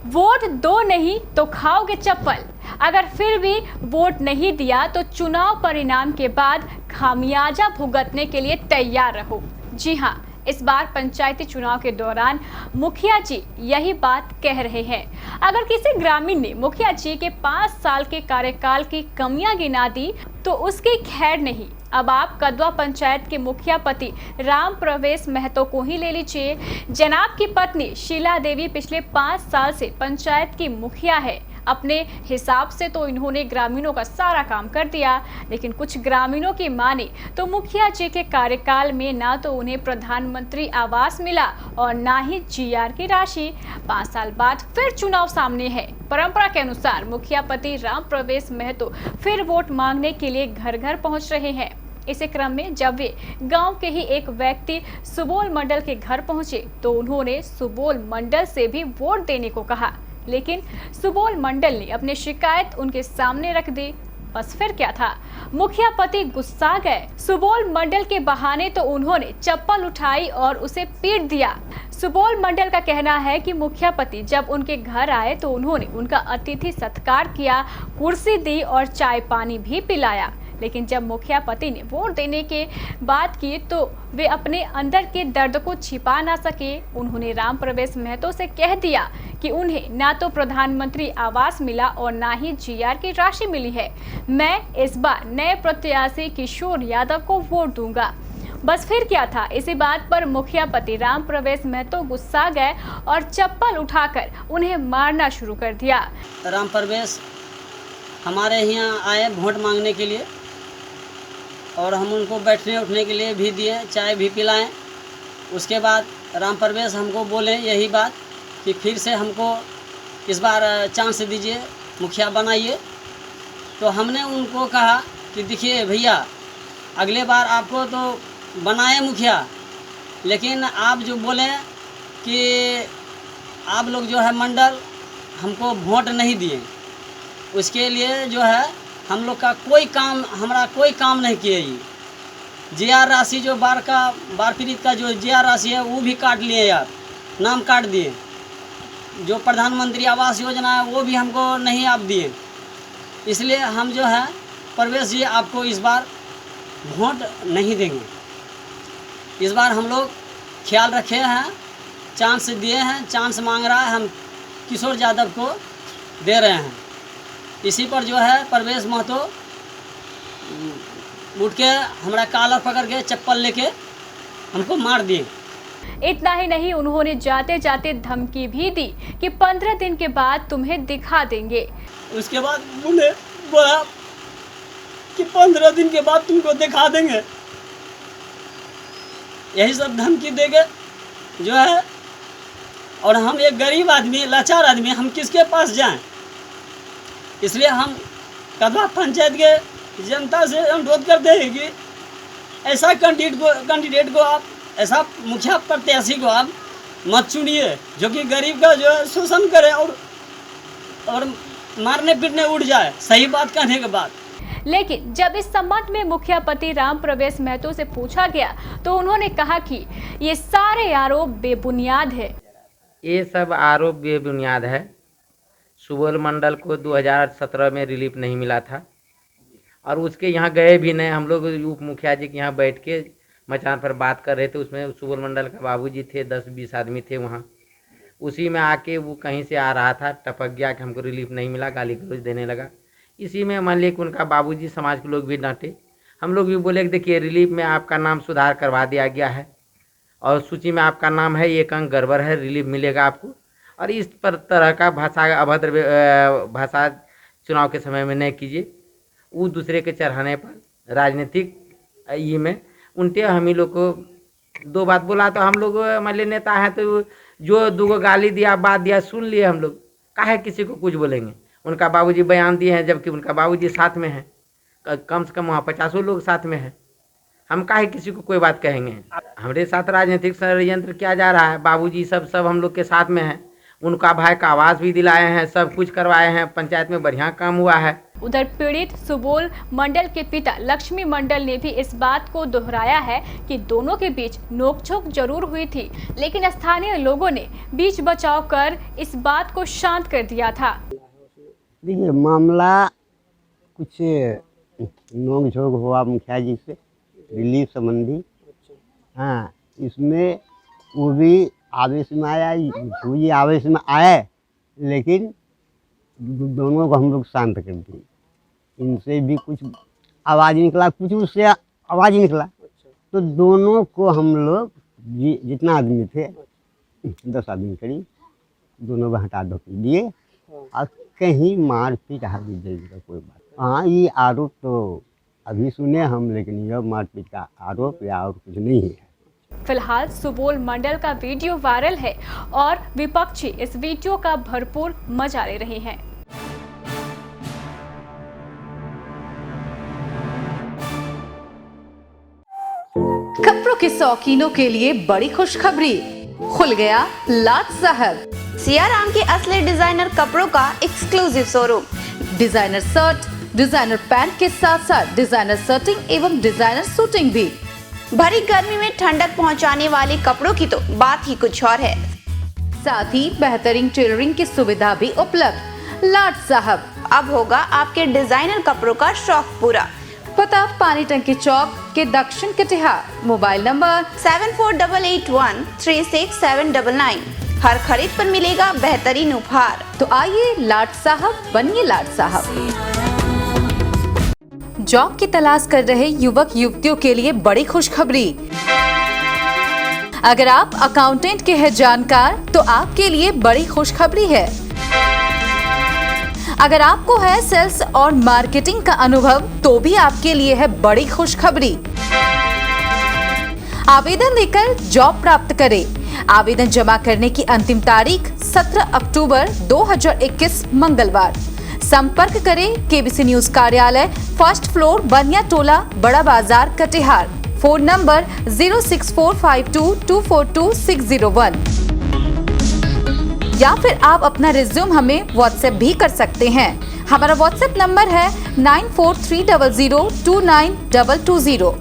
Vote दो नहीं तो खाओगे चप्पल। अगर फिर भी वोट नहीं दिया तो चुनाव परिणाम के बाद खामियाजा भुगतने के लिए तैयार रहो। जी हाँ, इस बार पंचायती चुनाव के दौरान मुखिया जी यही बात कह रहे हैं। अगर किसी ग्रामीण ने मुखिया जी के 5 साल के कार्यकाल की कमियां गिना दी तो उसकी खैर नहीं। अब आप कदवा पंचायत के मुखिया पति राम प्रवेश महतो को ही ले लीजिए। जनाब की पत्नी शीला देवी पिछले 5 साल से पंचायत की मुखिया है। अपने हिसाब से तो इन्होंने ग्रामीणों का सारा काम कर दिया, लेकिन कुछ ग्रामीणों की माने तो मुखिया जी के कार्यकाल में ना तो उन्हें प्रधानमंत्री आवास मिला और ना ही जीआर की राशि। 5 साल बाद फिर चुनाव सामने है। परंपरा के अनुसार मुखिया पति राम प्रवेश महतो फिर वोट मांगने के लिए घर घर पहुंच रहे हैं। इसी क्रम में जब वे गांव के ही एक व्यक्ति सुबोल मंडल के घर पहुंचे तो उन्होंने सुबोल मंडल से भी वोट देने को कहा, लेकिन सुबोल मंडल ने अपनी शिकायत उनके सामने रख दी। बस फिर क्या था, मुखिया पति गुस्सा गए। सुबोल मंडल के बहाने तो उन्होंने चप्पल उठाई और उसे पीट दिया। सुबोल मंडल का कहना है कि मुखिया पति जब उनके घर आए तो उन्होंने उनका अतिथि सत्कार किया, कुर्सी दी और चाय पानी भी पिलाया, लेकिन जब मुखिया पति ने वोट देने के बात की तो वे अपने अंदर के दर्द को छिपा ना सके। उन्होंने राम प्रवेश महतो से कह दिया कि उन्हें ना तो प्रधानमंत्री आवास मिला और ना ही जीआर की राशि मिली है। मैं इस बार नए प्रत्याशी किशोर यादव को वोट दूंगा। बस फिर क्या था, इसी बात पर मुखिया पति राम प्रवेश महतो गुस्सा गए और चप्पल उठाकर उन्हें मारना शुरू कर दिया। राम प्रवेश हमारे यहाँ आए वोट मांगने के लिए और हम उनको बैठने उठने के लिए भी दिए, चाय भी पिलाएं। उसके बाद राम प्रवेश हमको बोले यही बात कि फिर से हमको इस बार चांस दीजिए, मुखिया बनाइए। तो हमने उनको कहा कि देखिए भैया, अगले बार आपको तो बनाए मुखिया, लेकिन आप जो बोले कि आप लोग जो है मंडल हमको वोट नहीं दिए, उसके लिए जो है हम लोग का कोई काम नहीं किए। ये जीआर राशि जो बार पीड़ित का जो जीआर राशि है वो भी काट लिए यार, नाम काट दिए। जो प्रधानमंत्री आवास योजना है वो भी हमको नहीं आप दिए। इसलिए हम जो है प्रवेश जी आपको इस बार वोट नहीं देंगे। इस बार हम लोग ख्याल रखे हैं, चांस दिए हैं, चांस मांग रहा है, हम किशोर यादव को दे रहे हैं। इसी पर जो है प्रवेश महतो उठ के हमारा कॉलर पकड़ के चप्पल लेके हमको मार दिए। इतना ही नहीं, उन्होंने जाते जाते धमकी भी दी कि 15 दिन के बाद तुम्हें दिखा देंगे। उसके बाद उन्हें बोला कि 15 दिन के बाद तुमको दिखा देंगे। यही सब धमकी देके जो है, और हम एक गरीब आदमी, लाचार आदमी, हम किसके पास जाएं? इसलिए हम कदवा पंचायत के जनता से अनुरोध करते हैं कि ऐसा कैंडिडेट को आप, ऐसा मुखिया प्रत्याशी को आप मत चुनिए जो कि गरीब का जो है शोषण करे और मारने पीटने उठ जाए, सही बात कहने के बाद। लेकिन जब इस संबंध में मुखिया पति राम प्रवेश महतो से पूछा गया तो उन्होंने कहा कि ये सारे आरोप बेबुनियाद है। ये सब आरोप बेबुनियाद है। सुबोल मंडल को 2017 में रिलीफ नहीं मिला था और उसके यहाँ गए भी नहीं। हम लोग उप मुखिया जी के यहाँ बैठ के मचान पर बात कर रहे थे। उसमें सुबोल मंडल का बाबूजी थे, 10-20 आदमी थे वहाँ। उसी में आके वो कहीं से आ रहा था, टपक गया कि हमको रिलीफ नहीं मिला, गाली गलौज देने लगा। इसी में मान लिया कि उनका बाबूजी, समाज के लोग भी डांटे। हम लोग भी बोले कि देखिए, रिलीफ में आपका नाम सुधार करवा दिया गया है और सूची में आपका नाम है, एक अंक गड़बड़ है, रिलीफ मिलेगा आपको। और इस पर तरह का अभद्र भाषा चुनाव के समय में नहीं कीजिए। वो दूसरे के चढ़ाने पर राजनीतिक ये में उल्टे हम ही लोग को 2 बात बोला तो हम लोग मान ली नेता हैं तो जो 2 गाली दिया, बात दिया, सुन लिए हम लोग। काहे किसी को कुछ बोलेंगे? उनका बाबूजी बयान दिए हैं, जबकि उनका बाबूजी साथ में है, कम से कम वहाँ 50 लोग साथ में हैं। हम काहे किसी को कोई बात कहेंगे? हमारे साथ राजनीतिक षड्यंत्र किया जा रहा है। बाबूजी सब हम लोग के साथ में हैं। उनका भाई का आवास भी दिलाए हैं, सब कुछ करवाए हैं, पंचायत में बढ़िया काम हुआ है। उधर पीड़ित सुबोल मंडल के पिता लक्ष्मी मंडल ने भी इस बात को दोहराया है कि दोनों के बीच नोकझोंक जरूर हुई थी, लेकिन स्थानीय लोगों ने बीच बचाव कर इस बात को शांत कर दिया था। देखिए, मामला कुछ नोक-झोंक हुआ मुखिया जी से रिलीफ संबंधी। हाँ, इसमें वो भी आवेश में आया, ये आवेश में आए, लेकिन दोनों को हम लोग शांत कर दिए। इनसे भी कुछ आवाज़ निकला, कुछ उससे आवाज़ निकला, तो दोनों को हम लोग जितना आदमी थे 10 आदमी करीब, दोनों को हटा धो दिए और कहीं मारपीट हावी का कोई बात। हाँ, ये आरोप तो अभी सुने हम, लेकिन यह मारपीट का आरोप या और कुछ नहीं है। फिलहाल सुबोल मंडल का वीडियो वायरल है और विपक्षी इस वीडियो का भरपूर मजा ले रहे हैं। कपड़ों के शौकीनों के लिए बड़ी खुशखबरी, खुल गया लाट साहब। सियाराम के असली डिजाइनर कपड़ों का exclusive showroom. Designer shirt, designer pant के साथ साथ डिजाइनर शर्टिंग एवं डिजाइनर सूटिंग भी। भरी गर्मी में ठंडक पहुंचाने वाले कपड़ों की तो बात ही कुछ और है। साथ ही बेहतरीन टेलरिंग की सुविधा भी उपलब्ध। लाट साहब, अब होगा आपके डिजाइनर कपड़ों का शौक पूरा। पता पानी टंकी चौक के दक्षिण कटिहार। Mobile number 7488136799। हर खरीद पर मिलेगा बेहतरीन उपहार। तो आइए लाट साहब बनिए लाट साहब। जॉब की तलाश कर रहे युवक युवतियों के लिए बड़ी खुशखबरी। अगर आप अकाउंटेंट के हैं जानकार, तो आपके लिए बड़ी खुशखबरी है। अगर आपको है सेल्स और मार्केटिंग का अनुभव, तो भी आपके लिए है बड़ी खुशखबरी। आवेदन देकर जॉब प्राप्त करें। आवेदन जमा करने की अंतिम तारीख 17 अक्टूबर 2021 मंगलवार। संपर्क करें केबीसी न्यूज कार्यालय, फर्स्ट फ्लोर, बनिया टोला, बड़ा बाजार, कटिहार। Phone number 06452242601। या फिर आप अपना रिज्यूम हमें व्हाट्सएप भी कर सकते हैं। हमारा व्हाट्सएप नंबर है 9430029220।